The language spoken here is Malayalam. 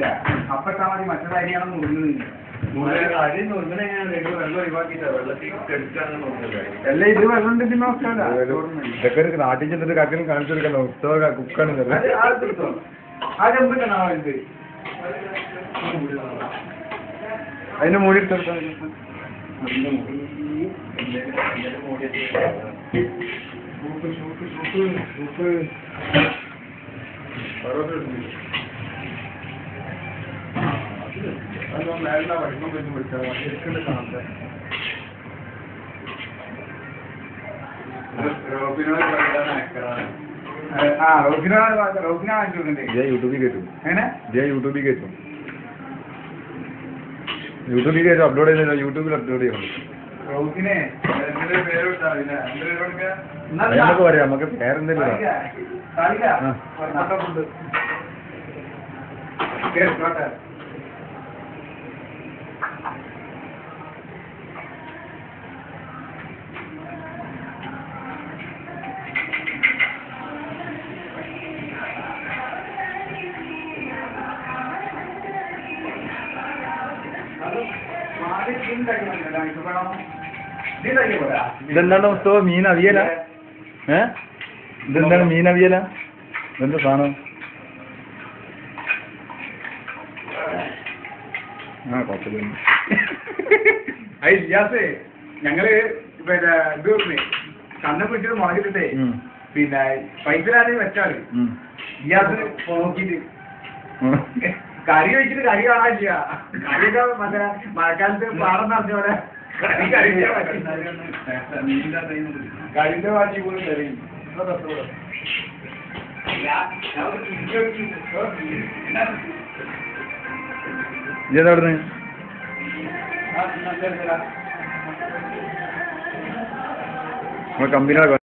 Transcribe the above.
കുഴപ്പമില്ല. അപ്പൊ ഇട്ടാ മതി, മറ്റൊരു അരിയാണ് മുറിഞ്ഞില്ല. അല്ല ഇത് വെള്ളം ഉണ്ടെങ്കിൽ നോക്കാല്ല. ഇതൊക്കെ നാട്ടിൽ ചെന്നിട്ട് കട്ടിലും കാണിച്ചു കൊടുക്കല്ലോ. ഉത്സവ കുക്കാണ് അതെന്തൊക്കെയാണോ ഇത് അതിന്റെ മൂടി എടുത്തെടുത്താൽ യൂട്യൂബിൽ കയറ്റും. യൂട്യൂബിൽ കയറ്റും. അപ്ലോഡ് ചെയ്യുന്നില്ല, യൂട്യൂബിൽ അപ്ലോഡ് ചെയ്യണം. നമുക്ക് പറയാം, നമുക്ക് പേരെന്തെങ്കിലും ഇതെന്താണ് പുസ്തകം? മീൻ അവിയല? ഇതെന്താണ് മീൻ അവിയല? ഇതെന്താ സാധനം? കുഴപ്പമില്ല. ഇല്ലാസേ ഞങ്ങള് പിന്നെ ഇത് കണ്ണം പിടിച്ചിട്ട് മുളകിട്ടേ പിന്നെ പൈപ്പിലാണെങ്കിൽ വെച്ചാല് ഇയാസ് നോക്കിട്ട് കറി വെച്ചിട്ട് കറി കാണാനില്ല. കറിയൊക്കെ മറ്റേ മഴക്കാലത്ത് പാടം നടത്തിയ പോലെ കരിന്റെ വാറ്റി പോലും കറി. ഇതെവിടുന്ന് കമ്പനിയുടെ